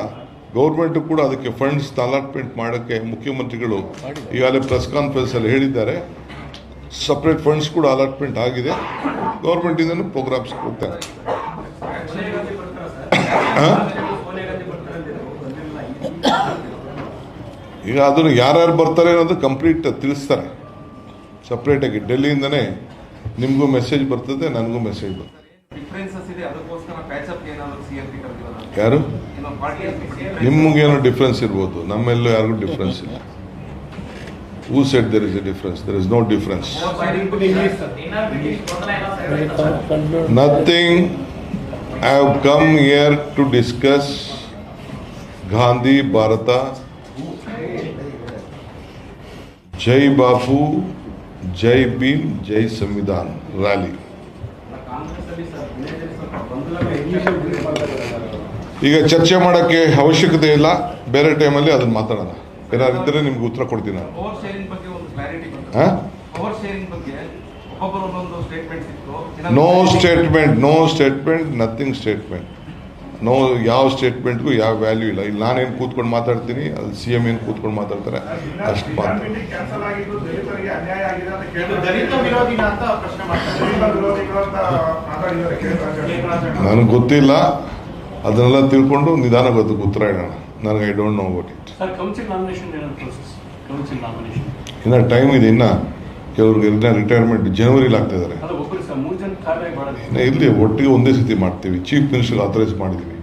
ಗೌರ್ಮೆಂಟು ಕೂಡ ಅದಕ್ಕೆ ಫಂಡ್ಸ್ ಅಲಾಟ್ಮೆಂಟ್ ಮಾಡೋಕ್ಕೆ ಮುಖ್ಯಮಂತ್ರಿಗಳು ಈಗಾಗಲೇ ಪ್ರೆಸ್ ಕಾನ್ಫರೆನ್ಸಲ್ಲಿ ಹೇಳಿದ್ದಾರೆ. ಸಪ್ರೇಟ್ ಫಂಡ್ಸ್ ಕೂಡ ಅಲಾಟ್ಮೆಂಟ್ ಆಗಿದೆ. ಗೌರ್ಮೆಂಟಿಂದನೂ ಪ್ರೋಗ್ರಾಮ್ಸ್ ಕೊಡ್ತಾರೆ. ಈಗ ಅದನ್ನು ಯಾರ್ಯಾರು ಬರ್ತಾರೆ ಅನ್ನೋದು ಕಂಪ್ಲೀಟ್ ತಿಳಿಸ್ತಾರೆ ಸಪ್ರೇಟಾಗಿ. ಡೆಲ್ಲಿಯಿಂದನೇ ನಿಮಗೂ ಮೆಸೇಜ್ ಬರ್ತದೆ, ನನಗೂ ಮೆಸೇಜ್ ಬರ್ತದೆ. ಯಾರು ನಿಮಗೇನೋ ಡಿಫ್ರೆನ್ಸ್ ಇರ್ಬೋದು, ನಮ್ಮೆಲ್ಲೂ ಯಾರಿಗೂ ಡಿಫ್ರೆನ್ಸ್ ಇಲ್ಲ. Who said there is a difference? There is no difference. Nothing. I have come here to discuss Gandhi Bharata, Jai Bapu, Jai Bhim, Jai Samvidhan rally. ಈಗ ಚರ್ಚೆ ಮಾಡೋಕ್ಕೆ ಅವಶ್ಯಕತೆ ಇಲ್ಲ, ಬೇರೆ ಟೈಮಲ್ಲಿ ಅದನ್ನು ಮಾತಾಡೋಣ. ಏನಾರಿದ್ದರೆ ನಿಮ್ಗೆ ಉತ್ತರ ಕೊಡ್ತೀನಿ ನಾನು. No statement, nothing statement. No, ಯಾವ ಸ್ಟೇಟ್ಮೆಂಟ್ಗೂ ಯಾವ ವ್ಯಾಲ್ಯೂ ಇಲ್ಲ. ಇಲ್ಲಿ ನಾನೇನು ಕೂತ್ಕೊಂಡು ಮಾತಾಡ್ತೀನಿ, ಅದು CM ಏನು ಕೂತ್ಕೊಂಡು ಮಾತಾಡ್ತಾರೆ, ಅಷ್ಟು ಮಾತ್ರ. ನನಗೆ ಗೊತ್ತಿಲ್ಲ, ಅದನ್ನೆಲ್ಲ ತಿಳ್ಕೊಂಡು ನಿಧಾನ ಗೊತ್ತಿಗೆ ಉತ್ತರ ಹೇಳೋಣ. ನನಗೆ I don't know about it. ಇನ್ನು ಟೈಮ್ ಇದೆ. ಇನ್ನು ಕೆಲವ್ರಿಗೆ ರಿಟೈರ್ಮೆಂಟ್ ಜನವರಿಲಿ ಆಗ್ತಾ ಇದ್ದಾರೆ. ಇಲ್ಲಿ ಒಟ್ಟಿಗೆ ಒಂದೇ ಸತಿ ಮಾಡ್ತೀವಿ. ಚೀಫ್ ಮಿನಿಸ್ಟರ್ ಆಥರೈಸ್ ಮಾಡಿದ್ದೀವಿ.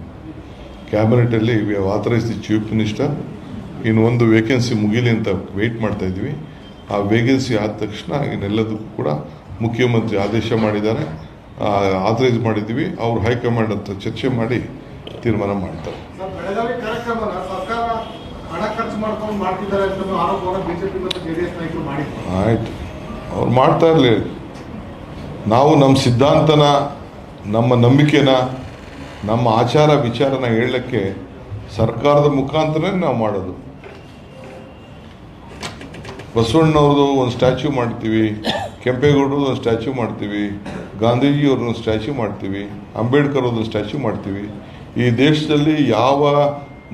ಕ್ಯಾಬಿನೆಟಲ್ಲಿ we have authorise the chief minister. ಇನ್ನು ಒಂದು ವೇಕೆನ್ಸಿ ಮುಗೀಲಿ ಅಂತ ವೆಯ್ಟ್ ಮಾಡ್ತಾ ಇದ್ವಿ. ಆ ವೇಕೆನ್ಸಿ ಆದ ತಕ್ಷಣ ಇನ್ನೆಲ್ಲದಕ್ಕೂ ಕೂಡ ಮುಖ್ಯಮಂತ್ರಿ ಆದೇಶ ಮಾಡಿದ್ದಾರೆ, ಆಥರೈಸ್ ಮಾಡಿದ್ದೀವಿ. ಅವರು ಹೈಕಮಾಂಡ್ ಹತ್ರ ಚರ್ಚೆ ಮಾಡಿ ತೀರ್ಮಾನ ಮಾಡ್ತಾರೆ. ಆಯ್ತು, ಅವ್ರು ಮಾಡ್ತಾ ಇರಲಿ. ನಾವು ನಮ್ಮ ಸಿದ್ಧಾಂತನ, ನಮ್ಮ ನಂಬಿಕೆನ, ನಮ್ಮ ಆಚಾರ ವಿಚಾರನ ಹೇಳಲಿಕ್ಕೆ ಸರ್ಕಾರದ ಮುಖಾಂತರನೇ ನಾವು ಮಾಡೋದು. ಬಸವಣ್ಣವ್ರದ್ದು ಒಂದು ಸ್ಟ್ಯಾಚ್ಯೂ ಮಾಡ್ತೀವಿ, ಕೆಂಪೇಗೌಡರದ್ದು ಒಂದು ಸ್ಟ್ಯಾಚ್ಯೂ ಮಾಡ್ತೀವಿ, ಗಾಂಧೀಜಿಯವ್ರದ್ದು ಸ್ಟ್ಯಾಚ್ಯೂ ಮಾಡ್ತೀವಿ, ಅಂಬೇಡ್ಕರ್ ಅವ್ರದ್ದು ಸ್ಟ್ಯಾಚ್ಯೂ ಮಾಡ್ತೀವಿ. ಈ ದೇಶದಲ್ಲಿ ಯಾವ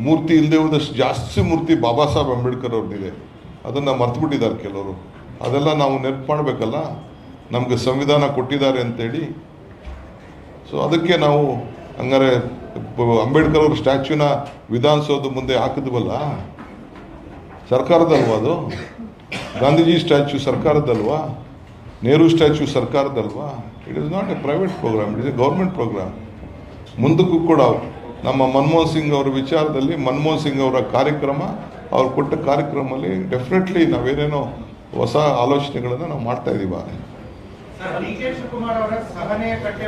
ಮೂರ್ತಿ ಇಲ್ಲದೆ ಹೋದಷ್ಟು ಜಾಸ್ತಿ ಮೂರ್ತಿ ಬಾಬಾ ಸಾಹೇಬ್ ಅಂಬೇಡ್ಕರ್ ಅವ್ರದ್ದಿದೆ. ಅದನ್ನು ಮರ್ತುಬಿಟ್ಟಿದ್ದಾರೆ ಕೆಲವರು. ಅದೆಲ್ಲ ನಾವು ನೆನಪು ಮಾಡಬೇಕಲ್ಲ, ನಮಗೆ ಸಂವಿಧಾನ ಕೊಟ್ಟಿದ್ದಾರೆ ಅಂತೇಳಿ. ಸೊ ಅದಕ್ಕೆ ನಾವು ಹಂಗಾರೆ ಅಂಬೇಡ್ಕರ್ ಅವ್ರ ಸ್ಟ್ಯಾಚ್ಯೂನ ವಿಧಾನಸೌಧ ಮುಂದೆ ಹಾಕಿದ್ವಲ್ಲ, ಸರ್ಕಾರದಲ್ವ ಅದು? ಗಾಂಧೀಜಿ ಸ್ಟ್ಯಾಚ್ಯೂ ಸರ್ಕಾರದಲ್ವಾ, ನೆಹರು ಸ್ಟ್ಯಾಚ್ಯೂ ಸರ್ಕಾರದಲ್ವಾ? It is not a private program, it is a government program. ಮುಂದಕ್ಕೂ ಕೂಡ ನಮ್ಮ ಮನಮೋಹನ್ ಸಿಂಗ್ ಅವರ ವಿಚಾರದಲ್ಲಿ ಮನಮೋಹನ್ ಸಿಂಗ್ ಅವರ ಕಾರ್ಯಕ್ರಮ, ಅವ್ರು ಕೊಟ್ಟ ಕಾರ್ಯಕ್ರಮದಲ್ಲಿ ಡೆಫಿನೆಟ್ಲಿ ನಾವೇನೇನೋ ಹೊಸ ಆಲೋಚನೆಗಳನ್ನು ನಾವು ಮಾಡ್ತಾ ಇದ್ದೀವಿ. ಡಿ ಕೆ ಶಿವಕುಮಾರ್ ಅವರ ಸಹನೆಯ ಕಟ್ಟೆ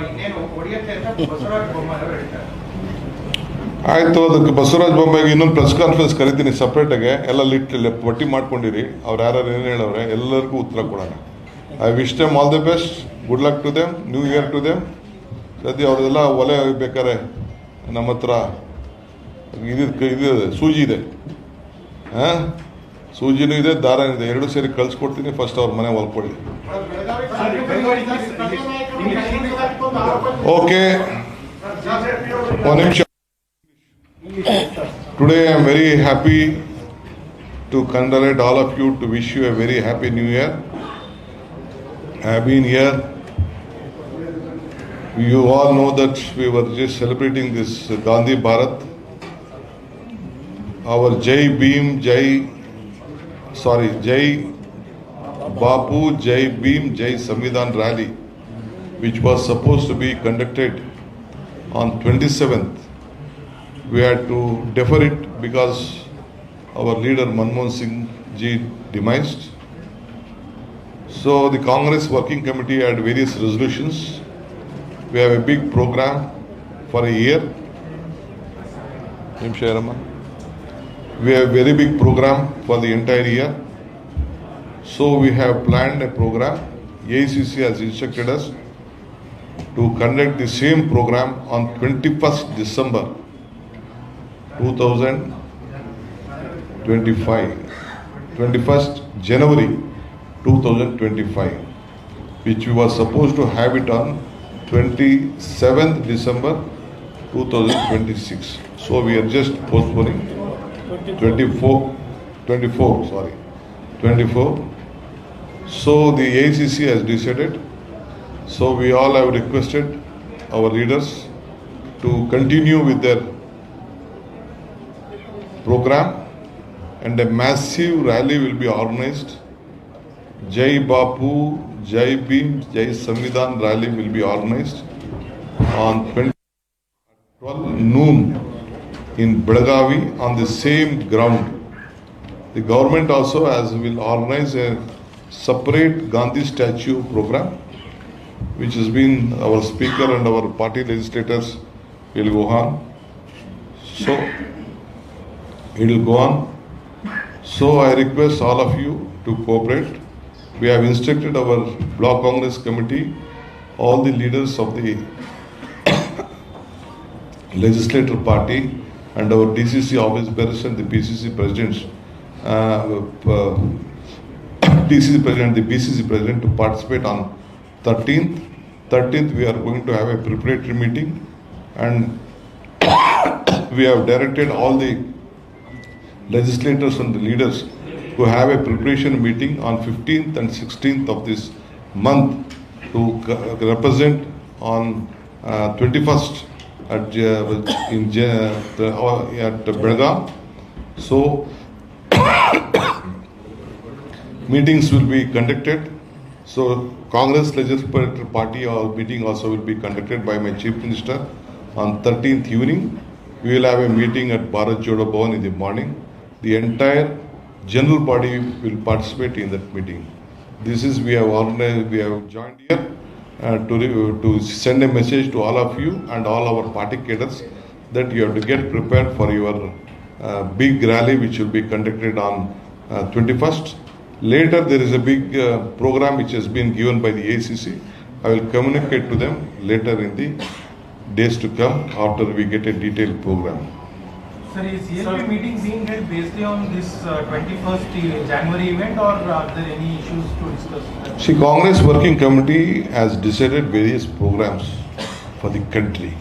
ಇನ್ನೇನು ಒಡೆಯುತ್ತೆ ಅಂತ ಬಸವರಾಜ ಬೊಮ್ಮಾಯಿ ಅವರು ಹೇಳ್ತಾರೆ. ಆಯಿತು, ಅದಕ್ಕೆ ಬಸವರಾಜ ಬೊಮ್ಮಾಯಿಗೆ ಇನ್ನೊಂದು ಪ್ರೆಸ್ ಕಾನ್ಫರೆನ್ಸ್ ಕರಿತೀನಿ ಸಪ್ರೇಟಾಗೆ, ಎಲ್ಲ ಪಟ್ಟಿ ಮಾಡ್ಕೊಂಡಿರಿ, ಅವ್ರು ಯಾರು ಏನು ಹೇಳವ್ರೆ ಎಲ್ಲರಿಗೂ ಉತ್ತರ ಕೊಡೋಣ. I wish them all the best, good luck to them, new year to them. ಸದ್ಯ ಅವ್ರದೆಲ್ಲ ಒಲೆ ಬೇಕಾರೆ ನಮ್ಮ ಹತ್ರ ಇದು ಸೂಜಿ ಇದೆ, ಸೂಜಿನೂ ಇದೆ, ದಾರನೂ ಇದೆ, ಎರಡು ಸೇರಿ ಕಳ್ಸಿಕೊಡ್ತೀನಿ. ಫಸ್ಟ್ ಅವ್ರ ಮನೆ ಹೊಲ್ಕೊಳ್ಳಿ. ಓಕೆ, ಒಂದು ನಿಮಿಷ. Today I am very happy to congratulate all of you, to wish you a very happy new year. I have been here. You all know that we were just celebrating this Gandhi Bharat, our Jai Bapu, Jai Bhim, Jai Samvidhan rally, which was supposed to be conducted on 27th. We had to defer it because our leader Manmohan Singh ji demised. So the Congress Working Committee had various resolutions. We have a big program for a year. We have a very big program for the entire year. So we have planned a program. AICC has instructed us to conduct the same program on 21st December 2025, 21st January 2025, which we were supposed to have it on 27th December 2026. So we are just postponing 24. So the AICC has decided. So we all have requested our leaders to continue with their program, and a massive rally will be organized. Jai Bapu, Jai Bhim, Jai Samvidhan rally will be organized on 12 noon in Belagavi on the same ground. The government also will organize a separate Gandhi statue program, which has been our speaker and our party legislators will go on. So it will go on. So I request all of you to cooperate. We have instructed our Block Congress Committee, all the leaders of the legislative party and our DCC office bearers and the PCC presidents, DCC president, the BCC president to participate on 13th. 13th we are going to have a preparatory meeting, and we have directed all the legislators and the leaders to have a preparation meeting on 15th and 16th of this month to represent on 21st at Belgaum. So meetings will be conducted. So Congress Legislative Party meeting also will be conducted by my Chief Minister on 13th evening. We will have a meeting at Bharat Jodo Bhavan in the morning. The entire general body will participate in that meeting. This is we have joined here to send a message to all of you and all our party cadres that you have to get prepared for your big rally which will be conducted on 21st. Later there is a big program which has been given by the ACC. I will communicate to them later in the days to come after we get a detailed program. Sir, is CLP meeting being held based on this 21st January event, or are there any issues to discuss? See, Congress Working Committee has decided various programs for the country.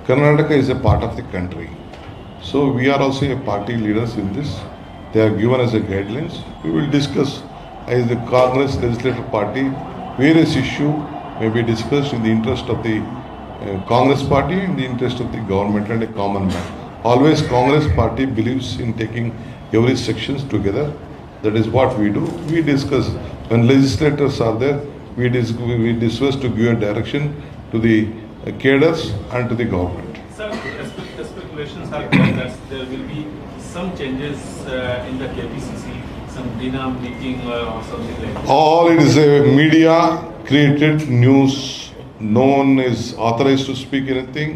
Karnataka is a part of the country. So we are also a party leaders in this. They have given us a guidelines. We will discuss as the Congress Legislative Party. Various issues may be discussed in the interest of the Congress Party and the interest of the government and a common man. Always Congress Party believes in taking every sections together. That is what we do. We discuss. When legislators are there, we discuss to give a direction to the cadres and to the government. Sir, speculations are there that there will be some changes in the KPCC, some dinner meeting or something like that. All it is a media created news. No one is authorized to speak anything.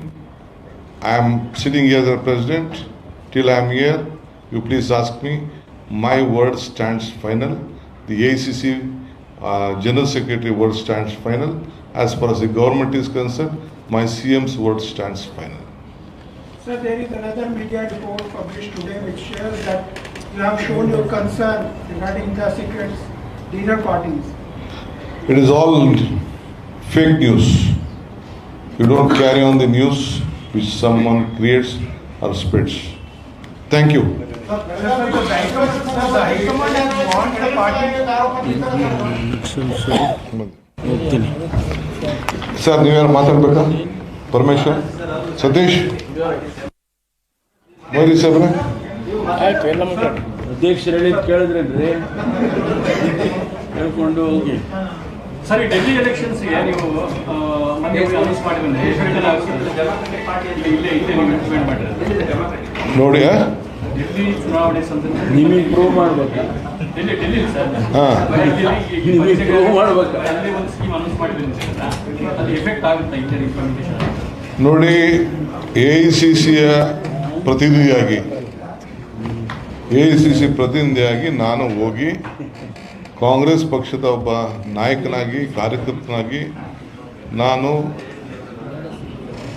I am sitting here as a president. Till I am here, you please ask me. My word stands final. The ACC General Secretary word stands final. As far as the government is concerned, my CM's word stands final. Sir, there is another media report published today which shows that you have shown your concern regarding the secret dinner parties. It is all fake news. You don't carry on the news which someone creates or spreads. Thank you. The High Command has warned the party. Sir ನೀವ್ಯಾರು ಮಾತಾಡ್ಬೇಕಾ? ಪರಮೇಶ್ವರ್, ಸತೀಶ್, ಮೋದಿ ಸಾಹೇಬ್ರೆ, ಅಧ್ಯಕ್ಷರು ಹೇಳಿದ್ ಕೇಳಿದ್ರೇನ್ರಿ? ಹೇಳ್ಕೊಂಡು ಹೋಗಿ. ಸರಿ, ಡೆಲ್ಲಿ ಎಲೆಕ್ಷನ್ಸ್ಗೆ ನೀವು ಮೊನ್ನೆ announce ಮಾಡಿದ್ರೆ ಇಲ್ಲೇ ಇಂಪ್ಲಿಮೆಂಟ್ ಮಾಡಿರೋದು ನೋಡಿ. ಡೆಲ್ಲಿ ಚುನಾವಣೆ ಸಂದರ್ಭ ನಿಮಗೆ ಪ್ರೂವ್ ಮಾಡ್ಬೇಕಾ? ಡೆಲ್ಲಿ ಸರ್, ನಿಮಗೆ ಪ್ರೂವ್ ಮಾಡ್ಬೇಕಾ? ಅಲ್ಲಿ ಒಂದು ಸ್ಕೀಮ್ ಅನೌನ್ಸ್ ಮಾಡಿದ್ರೆ ಅದು ಎಫೆಕ್ಟ್ ಆಗುತ್ತೆ ಇಂಟರ್ ಇಂಪ್ಲಿಮೆಂಟೇಷನ್. ನೋಡಿ, AICC ಪ್ರತಿನಿಧಿಯಾಗಿ ನಾನು ಹೋಗಿ ಕಾಂಗ್ರೆಸ್ ಪಕ್ಷದ ಒಬ್ಬ ನಾಯಕನಾಗಿ ಕಾರ್ಯಕರ್ತನಾಗಿ ನಾನು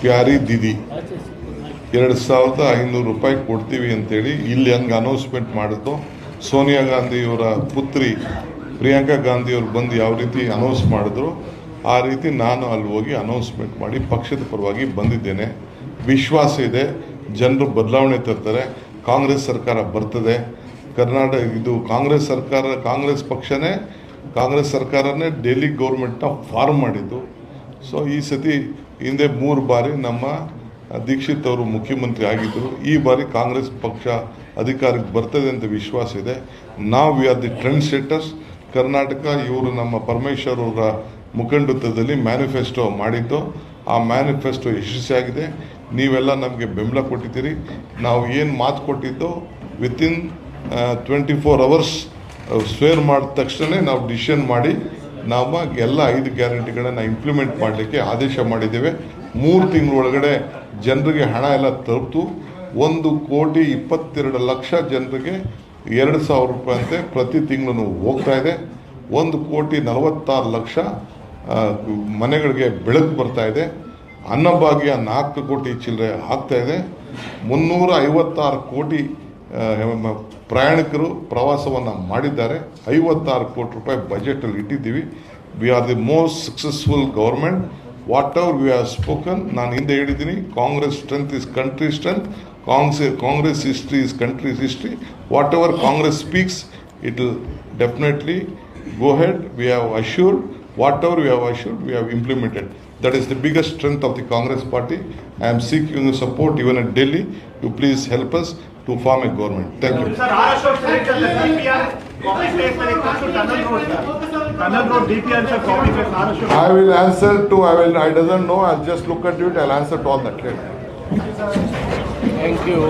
ಪ್ಯಾರಿ ದೀದಿ 2,500 ರೂಪಾಯಿ ಕೊಡ್ತೀವಿ ಅಂತೇಳಿ ಇಲ್ಲಿ ಹಂಗೆ ಅನೌನ್ಸ್ಮೆಂಟ್ ಮಾಡಿದ್ದು. ಸೋನಿಯಾ ಗಾಂಧಿಯವರ ಪುತ್ರಿ ಪ್ರಿಯಾಂಕಾ ಗಾಂಧಿಯವರು ಬಂದು ಯಾವ ರೀತಿ ಅನೌನ್ಸ್ ಮಾಡಿದ್ರು ಆ ರೀತಿ ನಾನು ಅಲ್ಲಿ ಹೋಗಿ ಅನೌನ್ಸ್ಮೆಂಟ್ ಮಾಡಿ ಪಕ್ಷದ ಪರವಾಗಿ ಬಂದಿದ್ದೇನೆ. ವಿಶ್ವಾಸ ಇದೆ, ಜನರು ಬದಲಾವಣೆ ತರ್ತಾರೆ, ಕಾಂಗ್ರೆಸ್ ಸರ್ಕಾರ ಬರ್ತದೆ. ಕರ್ನಾಟಕ ಇದು ಕಾಂಗ್ರೆಸ್ ಸರ್ಕಾರ, ಕಾಂಗ್ರೆಸ್ ಸರ್ಕಾರನೇ ಡೆಲ್ಲಿ ಗೌರ್ಮೆಂಟ್ನ ಫಾರ್ಮ್ ಮಾಡಿದ್ದು. ಸೊ ಈ ಸತಿ ಹಿಂದೆ 3 ಬಾರಿ ನಮ್ಮ ದೀಕ್ಷಿತ್ ಅವರು ಮುಖ್ಯಮಂತ್ರಿ ಆಗಿದ್ದರು. ಈ ಬಾರಿ ಕಾಂಗ್ರೆಸ್ ಪಕ್ಷ ಅಧಿಕಾರಕ್ಕೆ ಬರ್ತದೆ ಅಂತ ವಿಶ್ವಾಸ ಇದೆ. ನಾವು we are the trend setters. Karnataka ಇವರು ನಮ್ಮ ಪರಮೇಶ್ವರ್ ಅವರ ಮುಖಂಡತ್ವದಲ್ಲಿ ಮ್ಯಾನಿಫೆಸ್ಟೋ ಮಾಡಿದ್ದು. ಆ ಮ್ಯಾನಿಫೆಸ್ಟೋ ಯಶಸ್ವಿಯಾಗಿದೆ. ನೀವೆಲ್ಲ ನಮಗೆ ಬೆಂಬಲ ಕೊಟ್ಟಿದ್ದೀರಿ. ನಾವು ಏನು ಮಾತು ಕೊಟ್ಟಿದ್ದೋ ವಿತಿನ್ 24 ಅವರ್ಸ್ ಸ್ವೇರ್ ಮಾಡಿದ ತಕ್ಷಣ ನಾವು ಡಿಸಿಷನ್ ಮಾಡಿ ನಾವು ಎಲ್ಲ 5 ಗ್ಯಾರಂಟಿಗಳನ್ನು ಇಂಪ್ಲಿಮೆಂಟ್ ಮಾಡಲಿಕ್ಕೆ ಆದೇಶ ಮಾಡಿದ್ದೇವೆ. 3 ತಿಂಗಳೊಳಗಡೆ ಜನರಿಗೆ ಹಣ ಎಲ್ಲ ತಲುಪಿತು. 1,22,00,000 ಜನರಿಗೆ 2,000 ರೂಪಾಯಿ ಅಂತೆ ಪ್ರತಿ ತಿಂಗಳು ಹೋಗ್ತಾ ಇದೆ. 1,46,00,000 ಮನೆಗಳಿಗೆ ಬೆಳಕು ಬರ್ತಾ ಇದೆ. ಅನ್ನಭಾಗ್ಯ 4 ಕೋಟಿ ಚಿಲ್ಲರೆ ಆಗ್ತಾ ಇದೆ. 356 ಕೋಟಿ ಪ್ರಯಾಣಿಕರು ಪ್ರವಾಸವನ್ನು ಮಾಡಿದ್ದಾರೆ. 56 ಕೋಟಿ ರೂಪಾಯಿ ಬಜೆಟಲ್ಲಿ ಇಟ್ಟಿದ್ದೀವಿ. We are the most successful government. What ever we have spoken, ನಾನು ಹಿಂದೆ ಹೇಳಿದ್ದೀನಿ, Congress strength is country strength, Congress history is countries history. What ever Congress speaks it will definitely go ahead. We have assured, whatever we have assured, we have implemented. That is the biggest strength of the Congress party. I am seeking your support even at Delhi. You please help us to form a government. Thank you. Sir, Ashok Sir, DPR copy paste when it comes to Tunnel Road, sir. Tunnel Road DPR sir, copy paste Ashok. I will answer to, I doesn't know, I'll just look at it, I'll answer to all that later. Thank you.